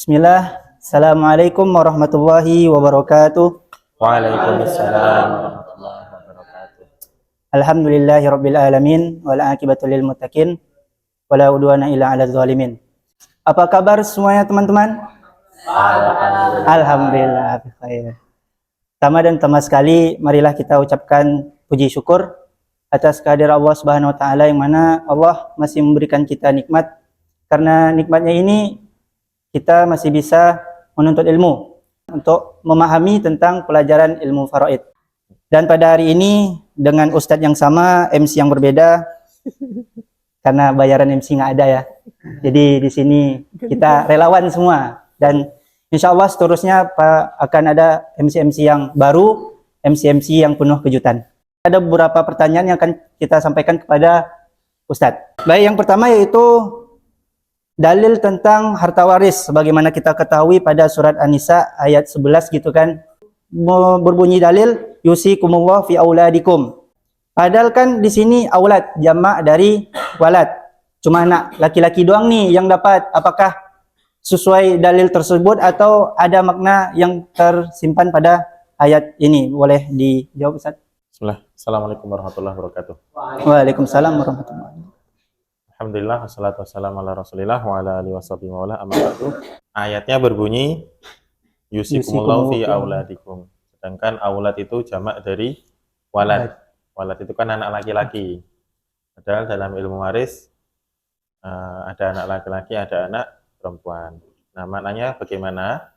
Bismillah. Assalamualaikum warahmatullahi wabarakatuh. Waalaikumsalam warahmatullahi wabarakatuh. Alhamdulillahi rabbil alamin wal aqibatu lil muttaqin wala udwana illa 'alal zalimin. Apa kabar semuanya teman-teman? Alhamdulillah khair. Pertama dan utama sekali, marilah kita ucapkan puji syukur atas kehadiran Allah Subhanahu wa taala, yang mana Allah masih memberikan kita nikmat. Karena nikmatnya ini kita masih bisa menuntut ilmu untuk memahami tentang pelajaran ilmu faraid. Dan pada hari ini dengan ustadz yang sama, MC yang berbeda, karena bayaran MC nggak ada ya. Jadi di sini kita relawan semua, dan insya Allah seterusnya akan ada MC-MC yang baru, MC-MC yang penuh kejutan. Ada beberapa pertanyaan yang akan kita sampaikan kepada ustadz. Baik, yang pertama yaitu dalil tentang harta waris. Sebagaimana kita ketahui pada surat An-Nisa ayat 11 gitu kan, berbunyi dalil yusikumullah fi auladikum. Padahal kan di sini aulad jamak dari walad. Cuma anak laki-laki doang nih yang dapat. Apakah sesuai dalil tersebut atau ada makna yang tersimpan pada ayat ini? Boleh dijawab Ustaz? Bismillah. Assalamualaikum warahmatullahi wabarakatuh. Waalaikumsalam warahmatullahi wabarakatuh. Alhamdulillah wassalatu wassalamu ala Rasulillah wa ala alihi washabihi wa ala amma ba'du. Ayatnya berbunyi yusikumullahu fi auladikum. Sedangkan aulad itu jamak dari walad. Walad itu kan anak laki-laki. Padahal dalam ilmu waris ada anak laki-laki, ada anak perempuan. Nah, maknanya bagaimana?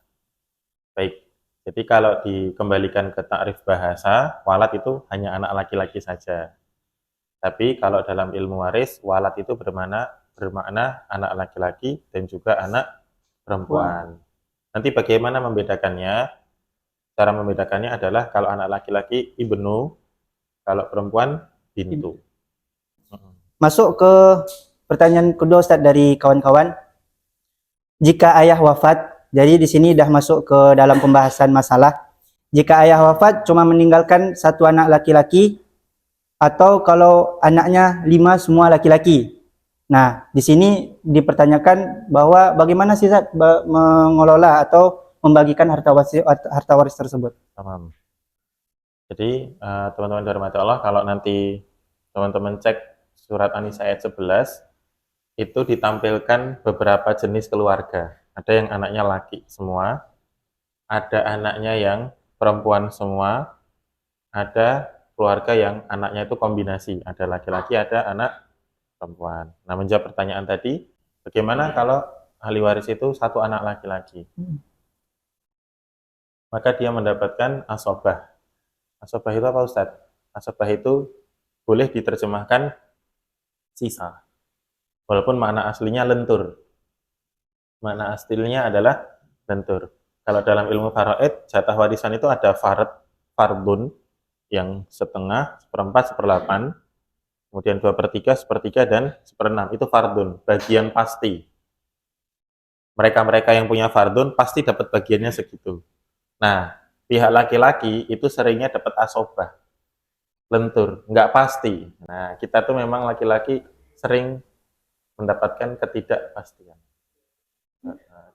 Baik. Jadi kalau dikembalikan ke takrif bahasa, walad itu hanya anak laki-laki saja. Tapi kalau dalam ilmu waris, walad itu bermakna anak laki-laki dan juga anak perempuan. Nanti bagaimana membedakannya? Cara membedakannya adalah kalau anak laki-laki ibnu, kalau perempuan bintu. Masuk ke pertanyaan kedua Ustaz dari kawan-kawan. Jika ayah wafat, jadi di sini dah masuk ke dalam pembahasan masalah. Jika ayah wafat cuma meninggalkan satu anak laki-laki, atau kalau anaknya 5 semua laki-laki. Nah, di sini dipertanyakan bahwa bagaimana sih Ustaz mengelola atau membagikan harta waris tersebut. Tamam. Jadi teman-teman dirahmati Allah, kalau nanti teman-teman cek surat An-Nisa ayat 11, itu ditampilkan beberapa jenis keluarga. Ada yang anaknya laki semua, ada anaknya yang perempuan semua, ada keluarga yang anaknya itu kombinasi, ada laki-laki, ada anak perempuan. Nah, menjawab pertanyaan tadi, bagaimana kalau ahli waris itu satu anak laki-laki? Maka dia mendapatkan asobah. Asobah itu apa Ustadz? Asobah itu boleh diterjemahkan sisa. Walaupun makna aslinya lentur. Makna aslinya adalah lentur. Kalau dalam ilmu faraid, jatah warisan itu ada fardun, yang setengah, seperempat, seperdelapan, kemudian 2/3, sepertiga, dan seperenam. Itu fardun, bagian pasti. Mereka-mereka yang punya fardun pasti dapat bagiannya segitu. Nah, pihak laki-laki itu seringnya dapat asobah, lentur, nggak pasti. Nah, kita tuh memang laki-laki sering mendapatkan ketidakpastian.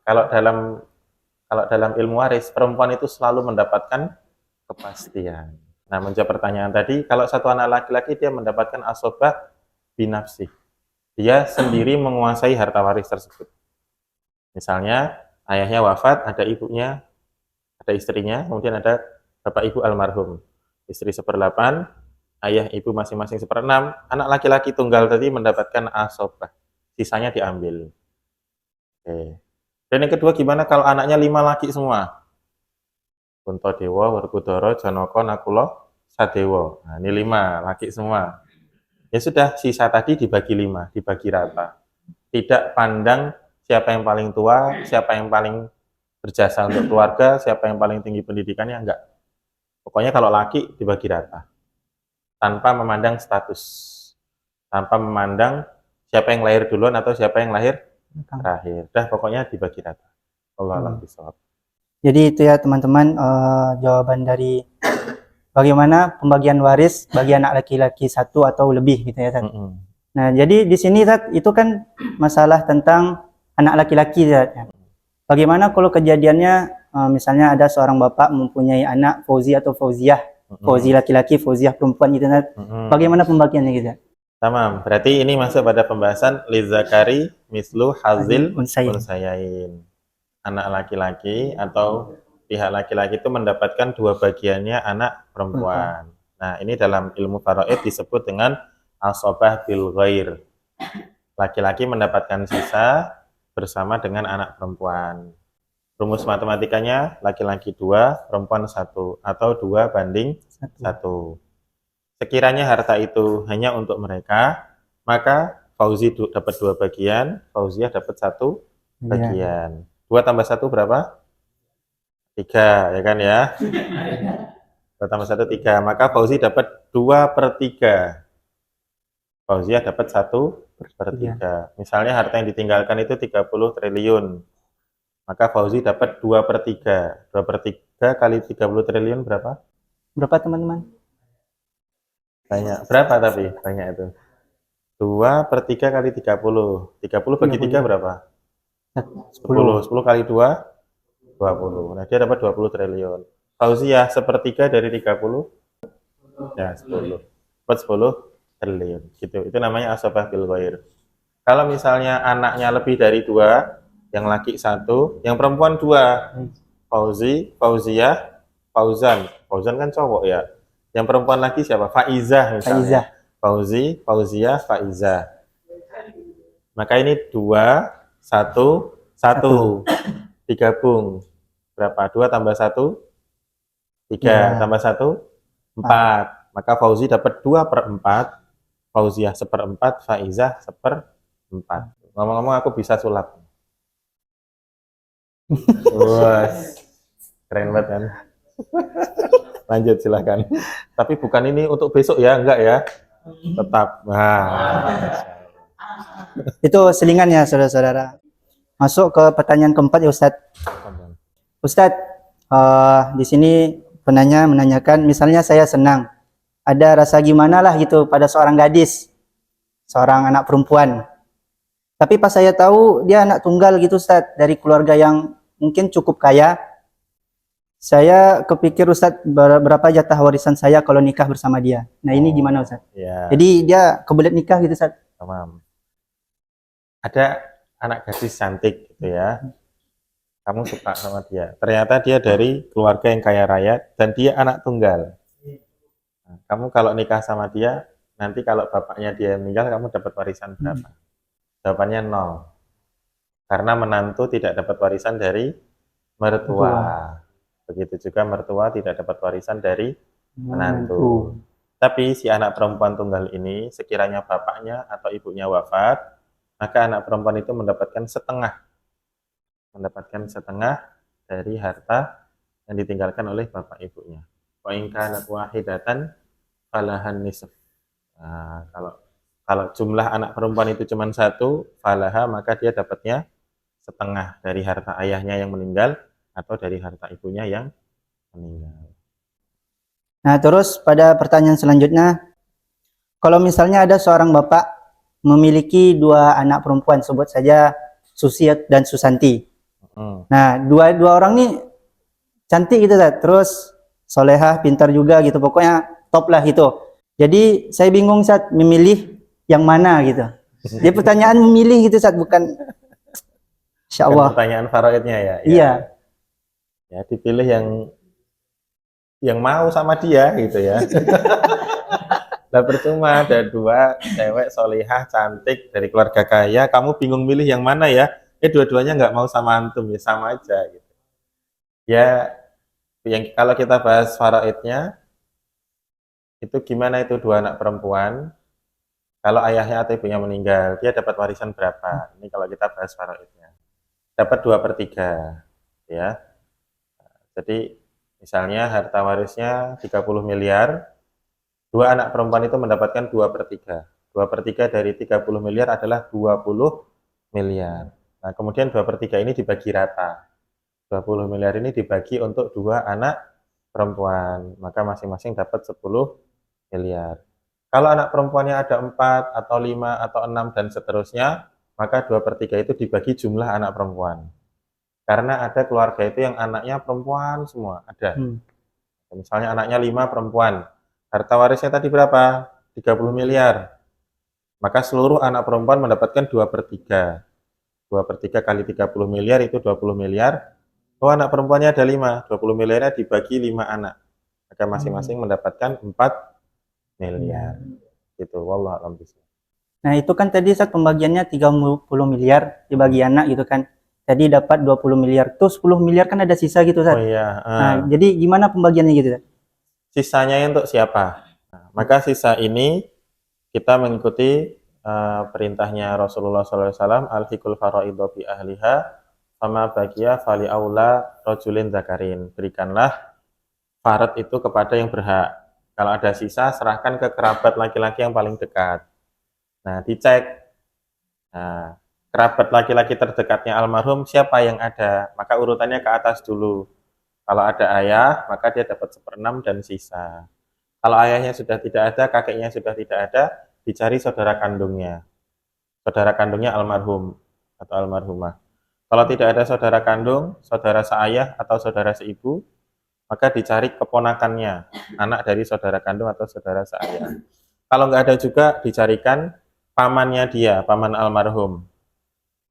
Kalau dalam ilmu waris, perempuan itu selalu mendapatkan kepastian. Nah, menjawab pertanyaan tadi, kalau satu anak laki-laki dia mendapatkan asobah binafsih. Dia sendiri menguasai harta waris tersebut. Misalnya, ayahnya wafat, ada ibunya, ada istrinya, kemudian ada bapak ibu almarhum. Istri 1/8, ayah ibu masing-masing 1/6, anak laki-laki tunggal tadi mendapatkan asobah. Sisanya diambil. Oke. Dan yang kedua, gimana kalau anaknya 5 laki semua? Kuntadewa, Werkudara, Janaka, Nakula, Sadewa. Nah, ini 5 laki semua. Ya sudah, sisa tadi dibagi 5, dibagi rata. Tidak pandang siapa yang paling tua, siapa yang paling berjasa untuk keluarga, siapa yang paling tinggi pendidikannya, enggak. Pokoknya kalau laki dibagi rata. Tanpa memandang status. Tanpa memandang siapa yang lahir duluan atau siapa yang lahir terakhir. Dah pokoknya dibagi rata. Allah alam bisawab. Jadi itu ya teman-teman, jawaban dari bagaimana pembagian waris bagi anak laki-laki satu atau lebih gitu ya Tad. Nah, jadi di sini Tad, itu kan masalah tentang anak laki-laki Tad. Bagaimana kalau kejadiannya misalnya ada seorang bapak mempunyai anak Fauzi atau Fauziah, Fauzi laki-laki, Fauziah perempuan gitu, Ustaz. Bagaimana pembagiannya gitu? Tamam, berarti ini masuk pada pembahasan lizakari mislu hazil Unsayin. unsayain. Anak laki-laki atau pihak laki-laki itu mendapatkan dua bagiannya anak perempuan. Nah, ini dalam ilmu faraid disebut dengan asobah bil ghair. Laki-laki mendapatkan sisa bersama dengan anak perempuan. Rumus matematikanya laki-laki 2, perempuan 1, atau 2 banding 1. Sekiranya harta itu hanya untuk mereka, maka Fauzi dapat 2 bagian, Fauziah dapat 1 bagian. 2 tambah 1 berapa? 3, ya kan ya? 2 tambah 1, 3. Maka Fauzi dapat 2/3. Fauziah dapat 1/3. Misalnya harta yang ditinggalkan itu 30 triliun. Maka Fauzi dapat 2/3. 2/3 kali 30 triliun berapa? Berapa teman-teman? Banyak. Berapa tapi? Banyak itu. 2/3 kali 30. 30 bagi 3 berapa? 10. 10 kali 2, 20. Nah, dia dapat 20 triliun. Fauziah sepertiga dari 30, ya 10. Dapat 10 triliun. Gitu. Itu namanya asobah bil ghair. Kalau misalnya anaknya lebih dari 2, yang laki 1, yang perempuan 2. Fauzi, Fauziah, Fauzan. Fauzan kan cowok ya. Yang perempuan lagi siapa? Faizah misalnya. Fauzi, Fauziah, Faizah. Maka ini 2, 1, 1. Digabung. Berapa? 2 tambah 1? 3. Tambah 1? 4. Maka Fauzi dapat 2/4. Fauziah 1/4. Faizah 1/4. Ngomong-ngomong aku bisa sulap. Wah, keren banget kan? Lanjut silahkan. Tapi bukan ini untuk besok ya, enggak ya? Tetap. Nah. Itu selingan ya saudara-saudara. Masuk ke pertanyaan keempat ya Ustadz. Ustadz, di sini penanya menanyakan, misalnya saya senang, ada rasa gimana lah gitu pada seorang gadis, seorang anak perempuan. Tapi pas saya tahu dia anak tunggal gitu Ustadz, dari keluarga yang mungkin cukup kaya, saya kepikir Ustadz berapa jatah warisan saya kalau nikah bersama dia. Nah ini gimana Ustadz? Ya. Jadi dia kebelet nikah gitu Ustadz. Tamam. Ada anak gadis cantik gitu ya. Kamu suka sama dia. Ternyata dia dari keluarga yang kaya raya dan dia anak tunggal. Nah, kamu kalau nikah sama dia, nanti kalau bapaknya dia meninggal, kamu dapat warisan berapa? Jawabannya 0. Karena menantu tidak dapat warisan dari mertua. Begitu juga mertua tidak dapat warisan dari menantu. Tapi si anak perempuan tunggal ini, sekiranya bapaknya atau ibunya wafat, maka anak perempuan itu mendapatkan setengah dari harta yang ditinggalkan oleh bapak ibunya. Wa in kanat wahidatan falahan nisf. Nah, kalau jumlah anak perempuan itu cuma 1, falaha, maka dia dapatnya setengah dari harta ayahnya yang meninggal atau dari harta ibunya yang meninggal. Nah, terus pada pertanyaan selanjutnya, kalau misalnya ada seorang bapak memiliki 2 anak perempuan, sebut saja Susi dan Susanti. Nah, dua orang nih cantik gitu, terus solehah, pintar juga gitu, pokoknya top lah gitu. Jadi saya bingung saat memilih yang mana gitu. Dia pertanyaan memilih gitu saat bukan. Insya Allah. Pertanyaan faraidnya ya. Iya. Ya, dipilih yang mau sama dia gitu ya. Lah percuma ada 2 cewek solihah cantik dari keluarga kaya, kamu bingung milih yang mana ya? Dua-duanya nggak mau sama antum, ya sama aja gitu. Ya, yang kalau kita bahas faraidnya, itu gimana itu 2 anak perempuan, kalau ayahnya atau ibunya meninggal, dia dapat warisan berapa? Ini kalau kita bahas faraidnya. Dapat 2/3, ya. Jadi misalnya harta warisnya 30 miliar, 2 anak perempuan itu mendapatkan 2/3. 2/3 dari 30 miliar adalah 20 miliar. Nah, kemudian 2/3 ini dibagi rata. 20 miliar ini dibagi untuk 2 anak perempuan, maka masing-masing dapat 10 miliar. Kalau anak perempuannya ada 4 atau 5 atau 6 dan seterusnya, maka 2/3 itu dibagi jumlah anak perempuan. Karena ada keluarga itu yang anaknya perempuan semua, ada. Hmm. Misalnya anaknya 5 perempuan. Harta warisnya tadi berapa? 30 miliar. Maka seluruh anak perempuan mendapatkan 2/3. 2/3 kali 30 miliar itu 20 miliar. Oh, anak perempuannya ada 5. 20 miliarnya dibagi 5 anak. Maka masing-masing mendapatkan 4 miliar. Gitu. Wallahu a'lam bishawab. Nah, itu kan tadi saat pembagiannya 30 miliar dibagi anak gitu kan. Jadi dapat 20 miliar. Tuh 10 miliar kan ada sisa gitu, Oh Sat. iya, Nah, jadi gimana pembagiannya gitu, Sat? sisanya untuk siapa? Nah, maka sisa ini kita mengikuti perintahnya Rasulullah SAW, al-hikul faraidho bi ahliha, sama bagia fali aula rojulin zakarin. Berikanlah farad itu kepada yang berhak. Kalau ada sisa, serahkan ke kerabat laki-laki yang paling dekat. Nah, dicek. Nah, kerabat laki-laki terdekatnya almarhum siapa yang ada? Maka urutannya ke atas dulu. Kalau ada ayah, maka dia dapat 1/6 dan sisa. Kalau ayahnya sudah tidak ada, kakeknya sudah tidak ada, dicari saudara kandungnya. Saudara kandungnya almarhum atau almarhumah. Kalau tidak ada saudara kandung, saudara seayah atau saudara seibu, maka dicari keponakannya, anak dari saudara kandung atau saudara seayah. Kalau nggak ada juga, dicarikan pamannya dia, paman almarhum.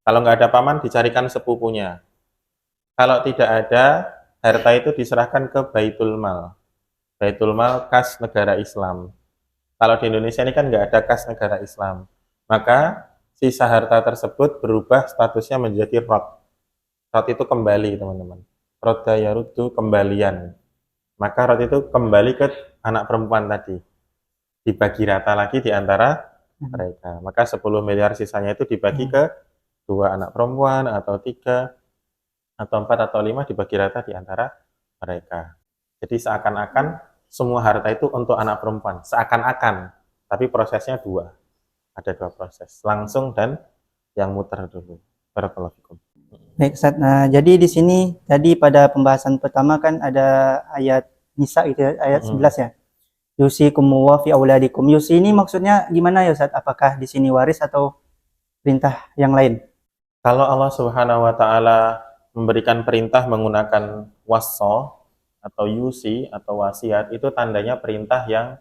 Kalau nggak ada paman, dicarikan sepupunya. Kalau tidak ada, harta itu diserahkan ke Baitul Mal. Baitul Mal kas negara Islam. Kalau di Indonesia ini kan nggak ada kas negara Islam. Maka sisa harta tersebut berubah statusnya menjadi rod. Rod itu kembali, teman-teman. Rodda yaruddu kembalian. Maka rod itu kembali ke anak perempuan tadi. Dibagi rata lagi di antara mereka. Maka 10 miliar sisanya itu dibagi ke 2 anak perempuan, atau 3, atau 4, atau 5, dibagi rata di antara mereka. Jadi seakan-akan semua harta itu untuk anak perempuan. Seakan-akan. Tapi prosesnya 2. Ada 2 proses. Langsung dan yang muter dulu. Barakallahu fikum. Baik, Ustaz. Nah, jadi di sini tadi pada pembahasan pertama kan ada ayat Nisa gitu ya, ayat 11 ya. Yusikumullahu fi auladikum. Yusi ini maksudnya gimana ya, Ustaz? Apakah di sini waris atau perintah yang lain? Kalau Allah Subhanahu wa taala memberikan perintah menggunakan wasso atau yusi atau wasiat, itu tandanya perintah yang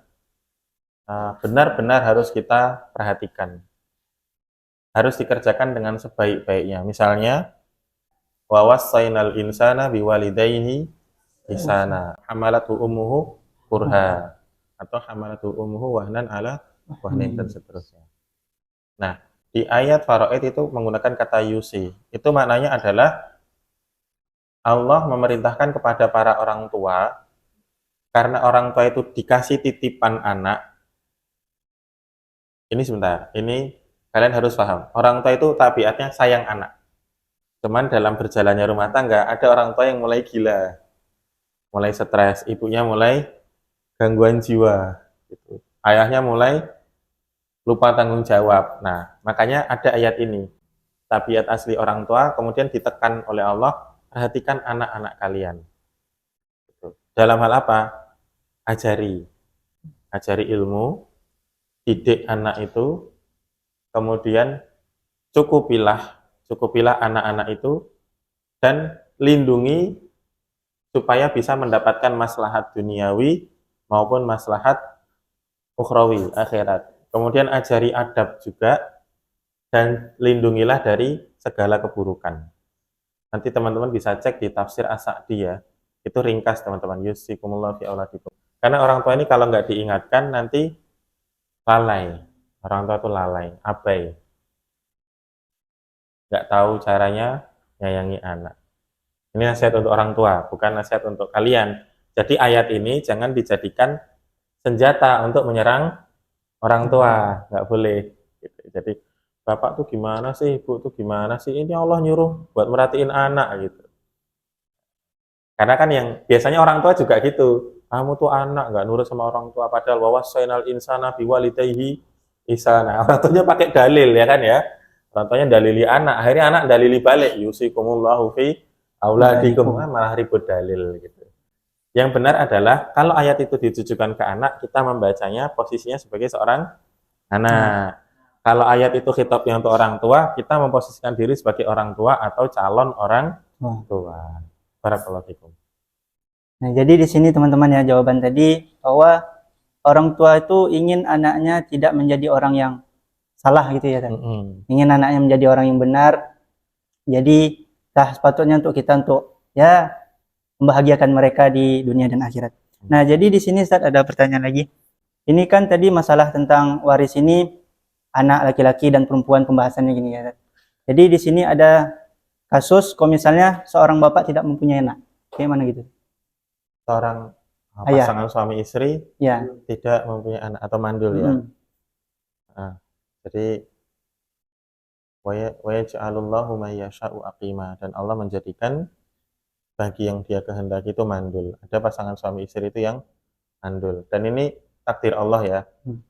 benar-benar harus kita perhatikan. Harus dikerjakan dengan sebaik-baiknya. Misalnya, wa wassaynal insana biwalidayhi ihsana. Hamalatu ummuhu kurha, atau hamalatu ummuhu wahnan ala wahnin, dan seterusnya. Nah, di ayat faraid itu menggunakan kata yusi. Itu maknanya adalah Allah memerintahkan kepada para orang tua, karena orang tua itu dikasih titipan anak. Ini sebentar, ini kalian harus paham. Orang tua itu tabiatnya sayang anak. Cuman dalam berjalannya rumah tangga, ada orang tua yang mulai gila, mulai stres, ibunya mulai gangguan jiwa, gitu. Ayahnya mulai lupa tanggung jawab. Nah, makanya ada ayat ini. Tabiat asli orang tua kemudian ditekan oleh Allah, perhatikan anak-anak kalian. Gitu. Dalam hal apa? Ajari ilmu, didik anak itu, kemudian cukupilah anak-anak itu, dan lindungi supaya bisa mendapatkan maslahat duniawi maupun maslahat ukhrawi, akhirat. Kemudian ajari adab juga, dan lindungilah dari segala keburukan. Nanti teman-teman bisa cek di tafsir As-Sa'di ya. Itu ringkas, teman-teman. Yusikumullahu fi auladikum. Karena orang tua ini kalau nggak diingatkan nanti lalai. Orang tua itu lalai, abai. Nggak tahu caranya nyayangi anak. Ini nasihat untuk orang tua, bukan nasihat untuk kalian. Jadi ayat ini jangan dijadikan senjata untuk menyerang orang tua, nggak boleh. Gitu. Jadi bapak tuh gimana sih, ibu tuh gimana sih? Ini Allah nyuruh buat merhatiin anak gitu. Karena kan yang biasanya orang tua juga gitu. Kamu tuh anak nggak nurut sama orang tua, padahal wawassainal insana biwalidayhi ihsana. Orang tuanya pakai dalil ya kan ya. Orang tuanya dalili anak, akhirnya anak dalili balik. Yusikumullahu fi auladikum, malah ribut dalil gitu. Yang benar adalah kalau ayat itu ditujukan ke anak, kita membacanya posisinya sebagai seorang anak. Kalau ayat itu khitabnya untuk orang tua, kita memposisikan diri sebagai orang tua atau calon orang Wah. tua. Barakallahu fikum. Nah, jadi di sini teman-teman ya jawaban tadi bahwa orang tua itu ingin anaknya tidak menjadi orang yang salah gitu ya kan. Ingin anaknya menjadi orang yang benar. Jadi sepatutnya untuk kita untuk ya membahagiakan mereka di dunia dan akhirat. Nah, jadi di sini Ustaz ada pertanyaan lagi. Ini kan tadi masalah tentang waris ini anak laki-laki dan perempuan pembahasannya gini ya. Jadi di sini ada kasus kalau misalnya seorang bapak tidak mempunyai anak. Kayak mana gitu? Seorang Ayah. pasangan suami istri Ya. tidak mempunyai anak atau mandul ya. Nah, jadi wa yaj'alullahu may yasha'u aqima, dan Allah menjadikan bagi yang dia kehendaki itu mandul. Ada pasangan suami istri itu yang mandul. Dan ini takdir Allah ya.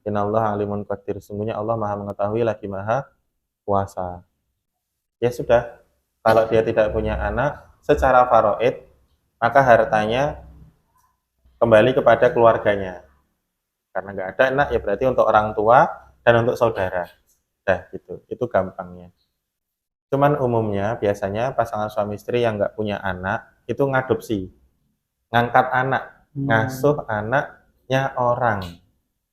Innallaha alimun qadir. Sungguhnya Allah Maha mengetahui lagi Maha kuasa. Ya sudah, kalau dia tidak punya anak secara faraid, maka hartanya kembali kepada keluarganya. Karena nggak ada anak ya berarti untuk orang tua dan untuk saudara. Dah gitu, itu gampangnya. Cuman umumnya biasanya pasangan suami istri yang nggak punya anak itu ngadopsi, ngangkat anak, ngasuh anaknya orang.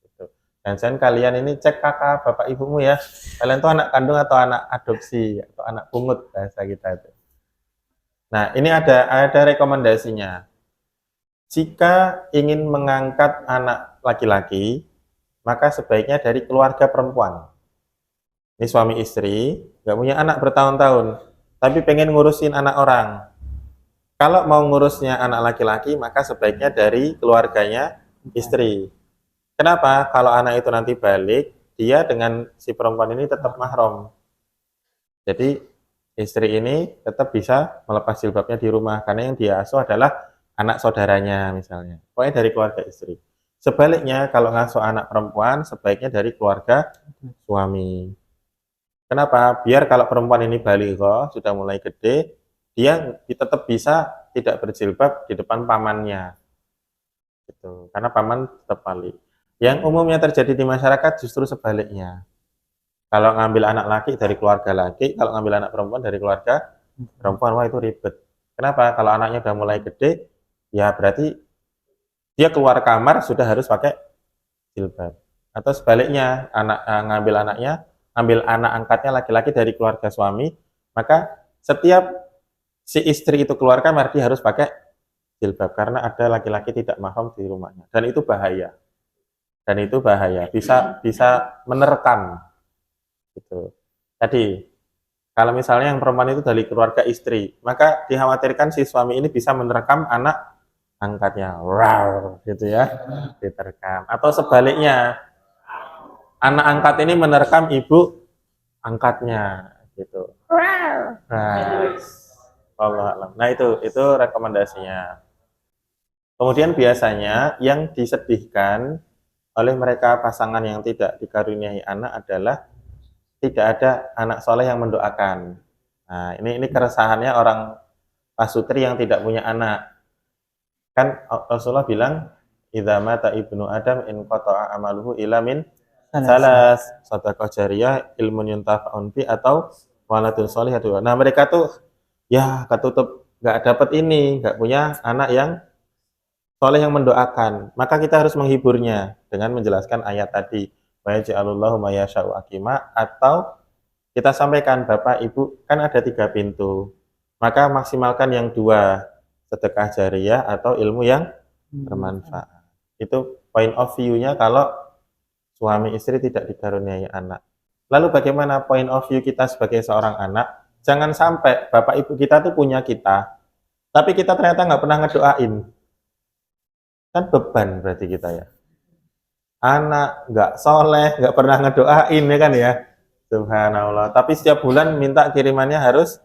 Gitu. Dan jangan kalian ini cek kakak bapak ibumu ya, kalian tuh anak kandung atau anak adopsi atau anak pungut bahasa kita itu. Nah ini ada rekomendasinya. Jika ingin mengangkat anak laki-laki, maka sebaiknya dari keluarga perempuan. Ini suami istri, nggak punya anak bertahun-tahun, tapi pengen ngurusin anak orang. Kalau mau ngurusnya anak laki-laki, maka sebaiknya dari keluarganya istri. Kenapa? Kalau anak itu nanti balik, dia dengan si perempuan ini tetap mahram. Jadi istri ini tetap bisa melepas jilbabnya di rumah, karena yang dia asuh adalah anak saudaranya misalnya. Pokoknya dari keluarga istri. Sebaliknya kalau ngasuh anak perempuan, sebaiknya dari keluarga suami. Kenapa? Biar kalau perempuan ini baligha, sudah mulai gede, dia tetap bisa tidak berjilbab di depan pamannya. Gitu. Karena paman tetap balik. Yang umumnya terjadi di masyarakat justru sebaliknya. Kalau ngambil anak laki dari keluarga laki, kalau ngambil anak perempuan dari keluarga perempuan, wah itu ribet. Kenapa? Kalau anaknya udah mulai gede, ya berarti dia keluar kamar sudah harus pakai jilbab. Atau sebaliknya, ambil anak angkatnya laki-laki dari keluarga suami, maka setiap si istri itu keluar kamar dia harus pakai jilbab karena ada laki-laki tidak mahram di rumahnya. Dan itu bahaya. Bisa menerkam. Gitu. Jadi kalau misalnya yang perempuan itu dari keluarga istri, maka dikhawatirkan si suami ini bisa menerkam anak angkatnya, wow, gitu ya, diterkam. Atau sebaliknya, anak angkat ini menerkam ibu angkatnya, gitu. Nah, Allah alam. Nah itu rekomendasinya. Kemudian biasanya yang disedihkan oleh mereka pasangan yang tidak dikaruniai anak adalah tidak ada anak soleh yang mendoakan. Nah ini keresahannya orang pasutri yang tidak punya anak. Kan Rasulullah bilang, idza mata ibnu Adam in qata'a amaluhu ila min salas, sedekah jariyah, ilmun yuntafa'un bi, atau waladun sholihah. Nah, mereka tuh ya ketutup, nggak dapat ini, nggak punya anak yang soleh yang mendoakan. Maka kita harus menghiburnya dengan menjelaskan ayat tadi, wa yaj'alullahu may yasha'u aqima, atau kita sampaikan, Bapak Ibu kan ada 3 pintu. Maka maksimalkan yang 2, sedekah jariyah atau ilmu yang bermanfaat. Itu point of view-nya kalau suami istri tidak dikaruniai anak. Lalu bagaimana point of view kita sebagai seorang anak? Jangan sampai bapak ibu kita tuh punya kita, tapi kita ternyata nggak pernah ngedoain. Kan beban berarti kita ya. Anak nggak soleh, nggak pernah ngedoain ya kan ya. Subhanallah. Tapi setiap bulan minta kirimannya harus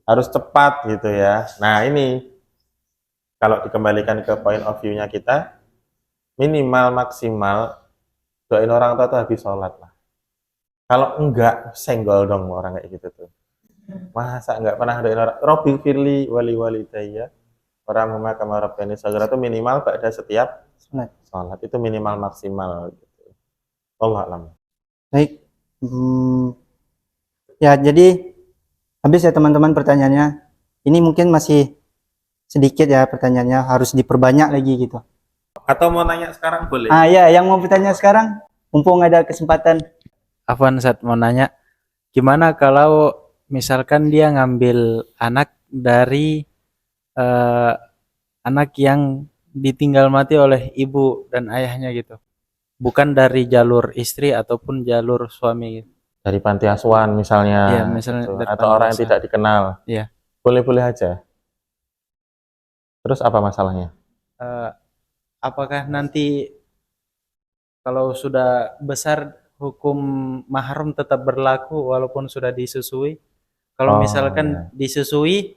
cepat gitu ya. Nah ini kalau dikembalikan ke point of view-nya kita, minimal maksimal doain orang tua tuh habis sholat lah. Kalau enggak, senggol dong orang kayak gitu tuh. Masa enggak pernah doain orang, Robbi firli wali walidayya, orang mema kama rabbani shaghira, itu minimal pada setiap sholat. Itu minimal maksimal gitu. Allah alam. Baik. Ya, jadi habis ya teman-teman pertanyaannya. Ini mungkin masih sedikit ya pertanyaannya, harus diperbanyak lagi gitu. Atau mau nanya sekarang boleh? Ya, yang mau bertanya sekarang, mumpung ada kesempatan. Afwan, Sat, mau nanya, gimana kalau misalkan dia ngambil anak dari eh, anak yang ditinggal mati oleh ibu dan ayahnya gitu, bukan dari jalur istri ataupun jalur suami gitu. Dari panti asuhan misalnya, Iya, misalnya gitu. dari Atau panti orang yang asuhan. tidak dikenal. Iya. Boleh-boleh aja. Terus apa masalahnya? Eh, apakah nanti kalau sudah besar hukum mahram tetap berlaku walaupun sudah disusui? Kalau Oh, misalkan ya. disusui,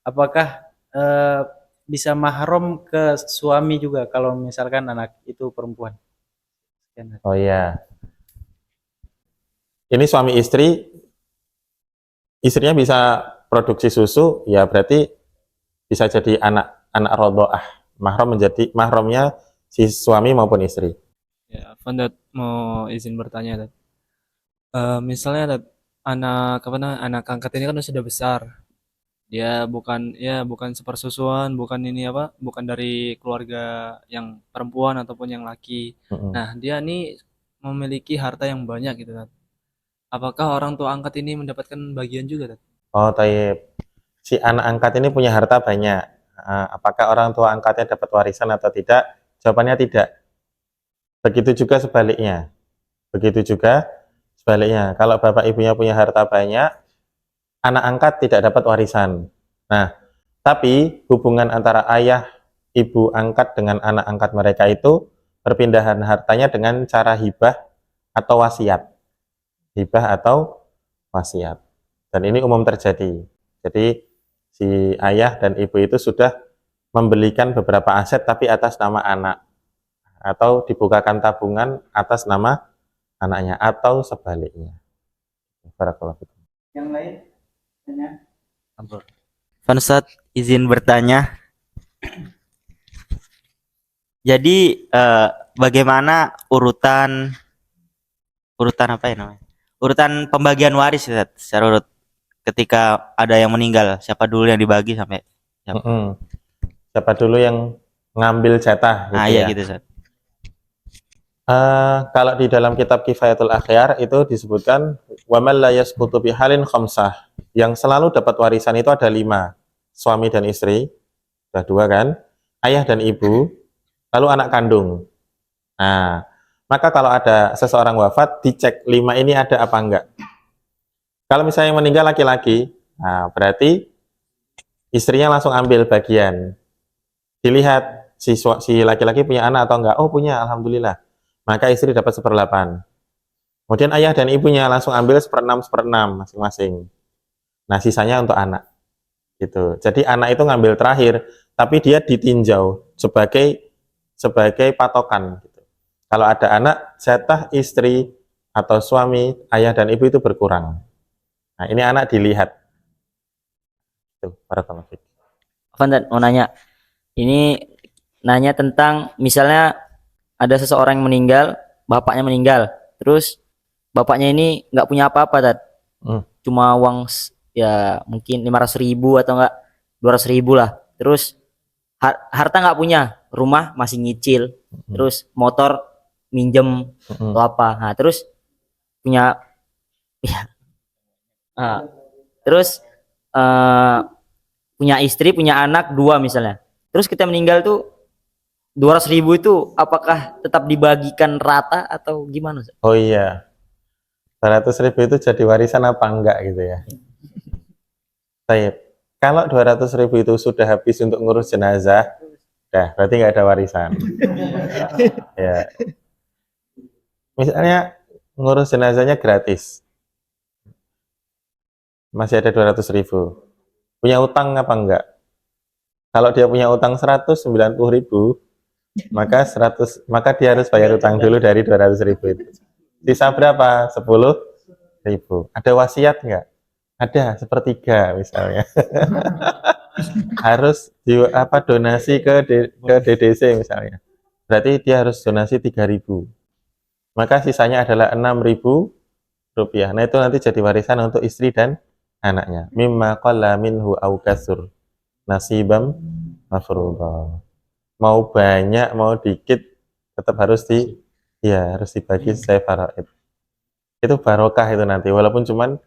apakah eh, bisa mahram ke suami juga kalau misalkan anak itu perempuan? Sekian. Oh iya. Ini suami istri, istrinya bisa produksi susu, ya berarti bisa jadi anak rodhoah. Mahramnya si suami maupun istri. Ya, Fandat mau izin bertanya, Dad. Misalnya Dad, anak apa namanya, anak angkat ini kan sudah besar. Dia bukan sepersusuan, bukan ini apa, bukan dari keluarga yang perempuan ataupun yang laki. Mm-mm. Nah, dia nih memiliki harta yang banyak gitu, Dad. Apakah orang tua angkat ini mendapatkan bagian juga, Dad? Oh, taib. Si anak angkat ini punya harta banyak. Apakah orang tua angkatnya dapat warisan atau tidak? Jawabannya tidak. Begitu juga sebaliknya. Begitu juga sebaliknya. Kalau bapak ibunya punya harta banyak, anak angkat tidak dapat warisan. Nah, tapi hubungan antara ayah, ibu angkat dengan anak angkat mereka itu perpindahan hartanya dengan cara hibah atau wasiat. Hibah atau wasiat. Dan ini umum terjadi. Jadi si ayah dan ibu itu sudah membelikan beberapa aset tapi atas nama anak, atau dibukakan tabungan atas nama anaknya, atau sebaliknya. Barakallahu fikum. Yang lain tanya. Fansat, izin bertanya. Jadi bagaimana urutan apa ya namanya? Urutan pembagian waris ya, secara urut. Ketika ada yang meninggal, siapa dulu yang dibagi sampai siapa? Siapa dulu yang ngambil jatah gitu Iya ya. gitu, Ustaz. Kalau di dalam kitab Kifayatul Akhyar itu disebutkan wamal la yasqutu bihalin khamsah. Yang selalu dapat warisan itu ada 5. Suami dan istri, sudah 2 kan? Ayah dan ibu, lalu anak kandung. Nah, maka kalau ada seseorang wafat, dicek 5 ini ada apa enggak. Kalau misalnya meninggal laki-laki, nah berarti istrinya langsung ambil bagian. Dilihat si laki-laki punya anak atau enggak. Oh punya, alhamdulillah. Maka istri dapat 1/8. Kemudian ayah dan ibunya langsung ambil 1/6 masing-masing. Nah sisanya untuk anak. Gitu. Jadi anak itu ngambil terakhir, tapi dia ditinjau sebagai patokan. Gitu. Kalau ada anak, jatah istri atau suami, ayah dan ibu itu berkurang. Nah ini anak dilihat. Tuh, barakallahu fiik. Fandat mau nanya. Ini nanya tentang misalnya ada seseorang yang meninggal, bapaknya meninggal, terus bapaknya ini nggak punya apa-apa, Dad. Cuma uang ya mungkin 500.000 atau enggak 200.000 lah. Terus harta nggak punya, rumah masih nyicil, terus motor minjem atau apa. Nah, terus punya ya. Terus punya istri, punya anak 2 misalnya. Terus kita meninggal tuh 200.000 itu apakah tetap dibagikan rata atau gimana? Oh iya, 200.000 itu jadi warisan apa enggak gitu ya. Baik, kalau 200.000 itu sudah habis untuk ngurus jenazah, berarti nggak ada warisan. Ya. Misalnya ngurus jenazahnya gratis, masih ada 200.000. Punya utang apa enggak? Kalau dia punya utang 190.000, maka dia harus bayar utang dulu dari 200.000 itu. Sisa berapa? 10.000. Ada wasiat enggak? Ada, 1/3 misalnya. Harus donasi ke DDC misalnya. Berarti dia harus donasi 3.000. Maka sisanya adalah 6.000 rupiah. Nah itu nanti jadi warisan untuk istri dan anaknya. Mimma qalla minhu au katsur nasibam mafruḍa. Mau banyak mau dikit tetap harus harus dibagi sesuai faraid. Itu barokah itu nanti, walaupun cuman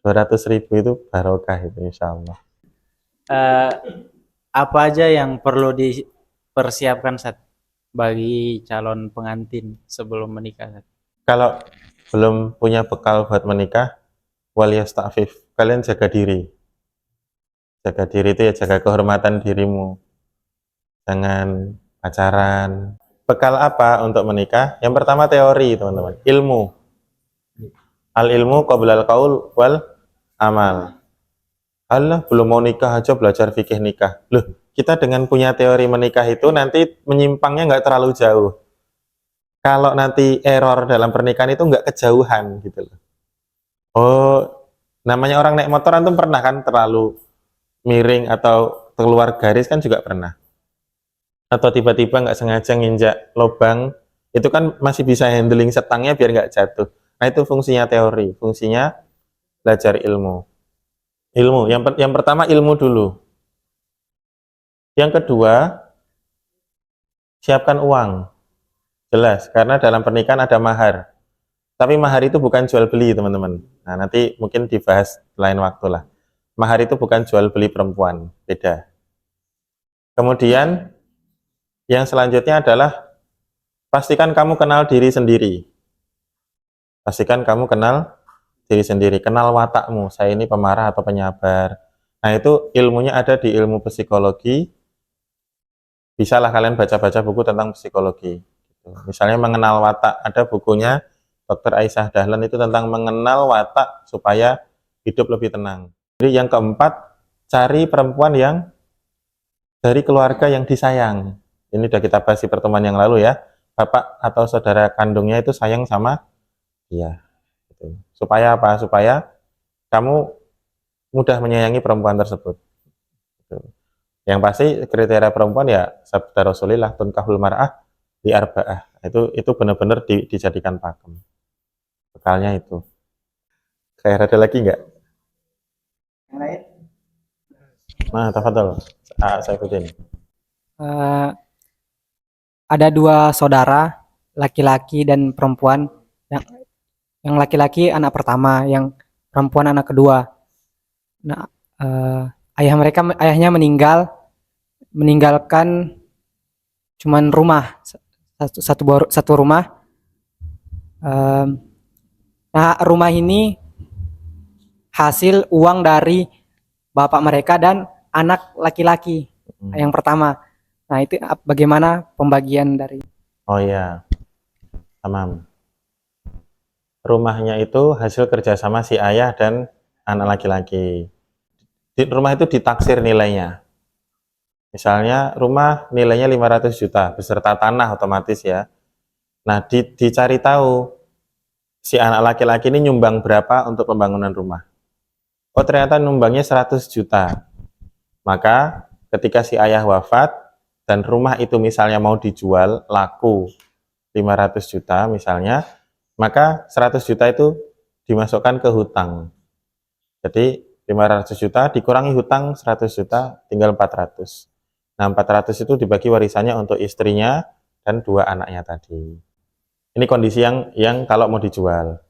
200.000 itu barokah itu insyaallah. Eh, apa aja yang perlu dipersiapkan Sat, bagi calon pengantin sebelum menikah Sat? Kalau belum punya bekal buat menikah, wal yasta'fif, kalian jaga diri. Jaga diri itu ya jaga kehormatan dirimu. Jangan pacaran. Bekal apa untuk menikah? Yang pertama teori, teman-teman. Ilmu. Al ilmu qabla al qaul wal amal. Allah belum mau nikah aja belajar fikih nikah. Loh, kita dengan punya teori menikah itu nanti menyimpangnya nggak terlalu jauh. Kalau nanti error dalam pernikahan itu nggak kejauhan gitu loh. Oh, namanya orang naik motor antum pernah kan terlalu miring atau keluar garis kan juga pernah. Atau tiba-tiba nggak sengaja nginjak lubang, itu kan masih bisa handling setangnya biar nggak jatuh. Nah itu fungsinya teori, fungsinya belajar ilmu. Ilmu, yang pertama ilmu dulu. Yang kedua, siapkan uang. Jelas, karena dalam pernikahan ada mahar. Tapi mahar itu bukan jual beli, teman-teman. Nah, nanti mungkin dibahas lain waktu lah. Mahar itu bukan jual beli perempuan, beda. Kemudian, yang selanjutnya adalah pastikan kamu kenal diri sendiri. Pastikan kamu kenal diri sendiri, kenal watakmu. Saya ini pemarah atau penyabar. Nah, itu ilmunya ada di ilmu psikologi. Bisalah kalian baca-baca buku tentang psikologi. Misalnya mengenal watak, ada bukunya Dr. Aisyah Dahlan itu tentang mengenal watak supaya hidup lebih tenang. Jadi yang keempat, cari perempuan yang dari keluarga yang disayang. Ini sudah kita bahas di pertemuan yang lalu ya. Bapak atau saudara kandungnya itu sayang sama dia. Gitu. Supaya apa? Supaya kamu mudah menyayangi perempuan tersebut. Gitu. Yang pasti kriteria perempuan ya sabda Rasulullah tunkahul mar'ah di arba'ah. Itu benar-benar dijadikan pakem. Bekalnya itu. Kayak ada lagi nggak? Yang lain? Nah, tafadhol. Saya ikutin. Eh, ada dua saudara, laki-laki dan perempuan. Yang laki-laki anak pertama, yang perempuan anak kedua. Nah, ayahnya meninggalkan cuman rumah, satu rumah. Nah, rumah ini hasil uang dari bapak mereka dan anak laki-laki yang pertama. Nah, itu bagaimana pembagian dari? Oh iya, tamam. Rumahnya itu hasil kerjasama si ayah dan anak laki-laki. Di rumah itu ditaksir nilainya. Misalnya rumah nilainya 500 juta beserta tanah otomatis ya. Nah, dicari tahu si anak laki-laki ini nyumbang berapa untuk pembangunan rumah. Oh, ternyata nyumbangnya 100 juta. Maka ketika si ayah wafat dan rumah itu misalnya mau dijual laku 500 juta misalnya, maka 100 juta itu dimasukkan ke hutang. Jadi 500 juta dikurangi hutang 100 juta tinggal 400. Nah, 400 itu dibagi warisannya untuk istrinya dan dua anaknya tadi. Ini kondisi yang kalau mau dijual.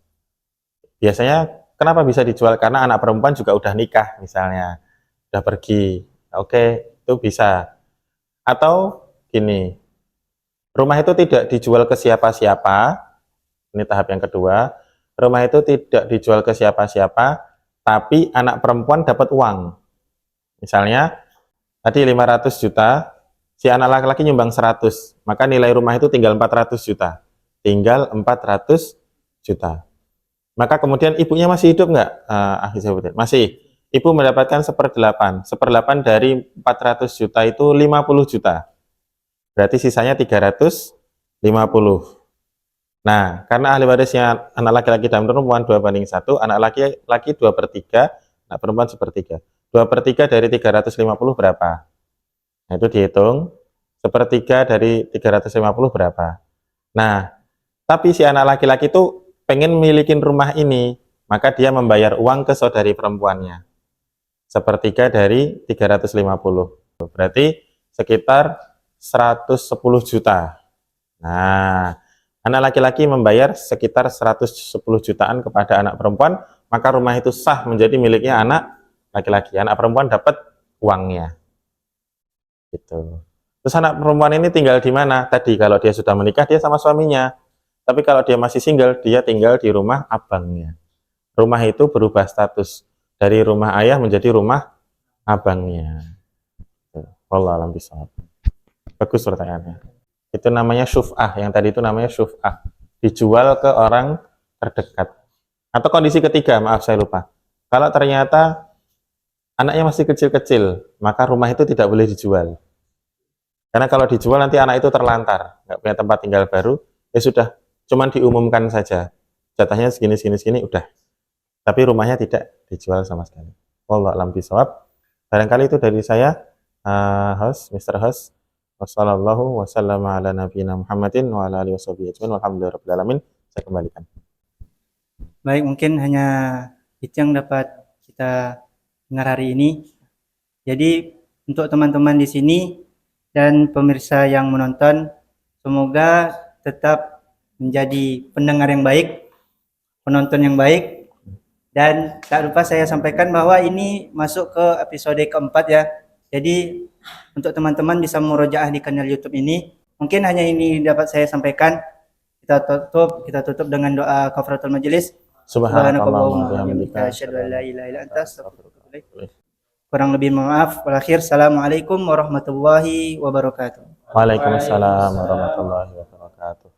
Biasanya kenapa bisa dijual? Karena anak perempuan juga udah nikah misalnya. Udah pergi. Oke, itu bisa. Atau gini, rumah itu tidak dijual ke siapa-siapa. Ini tahap yang kedua. Rumah itu tidak dijual ke siapa-siapa, tapi anak perempuan dapat uang. Misalnya, tadi 500 juta, si anak laki-laki nyumbang 100, maka nilai rumah itu tinggal 400 juta. Tinggal 400 juta. Maka kemudian ibunya masih hidup nggak? Masih. Ibu mendapatkan 1/8. 1/8 dari 400 juta itu 50 juta. Berarti sisanya 350. Nah, karena ahli warisnya anak laki-laki dan perempuan 2:1, anak laki-laki 2/3, anak perempuan 1/3. 2/3 dari 350 berapa? Nah, itu dihitung. 1/3 dari 350 berapa? Nah, tapi si anak laki-laki itu pengen milikin rumah ini. maka dia membayar uang ke saudari perempuannya. Sepertiga dari 350. Berarti sekitar 110 juta. Nah, anak laki-laki membayar sekitar 110 jutaan kepada anak perempuan, maka rumah itu sah menjadi miliknya anak laki-laki. Anak perempuan dapat uangnya. Gitu. Terus anak perempuan ini tinggal di mana? Tadi kalau dia sudah menikah, dia sama suaminya. Tapi kalau dia masih single, dia tinggal di rumah abangnya. Rumah itu berubah status dari rumah ayah menjadi rumah abangnya. Wallahu a'lam bishawab. Bagus pertanyaannya. Itu namanya syuf'ah. Yang tadi itu namanya syuf'ah. Dijual ke orang terdekat. Atau kondisi ketiga, maaf saya lupa. Kalau ternyata anaknya masih kecil-kecil, maka rumah itu tidak boleh dijual. Karena kalau dijual nanti anak itu terlantar, nggak punya tempat tinggal baru, ya sudah, cuman diumumkan saja. Jatahnya segini, udah. Tapi rumahnya tidak dijual sama sekali. Wallahu a'lam bishawab. Barangkali itu dari saya, host, Mr. Host. Wassallallahu wasallam ala nabiyina Muhammadin wa ala alihi washabihi ajmain. Walhamdulillahirabbil alamin. Saya kembalikan. Baik, mungkin hanya itu yang dapat kita dengar hari ini. Jadi untuk teman-teman di sini dan pemirsa yang menonton, semoga tetap menjadi pendengar yang baik, penonton yang baik, dan tak lupa saya sampaikan bahwa ini masuk ke episode keempat ya. Jadi untuk teman-teman bisa murojaah di kanal YouTube ini. Mungkin hanya ini dapat saya sampaikan. Kita tutup dengan doa kafaratul majelis. Subhanakallahumma wa bihamdika asyhadu an la ilaha illa anta astaghfiruka wa atubu ilaik. Kurang lebih maaf. Walakhir, assalamualaikum warahmatullahi wabarakatuh. Waalaikumsalam warahmatullahi wabarakatuh.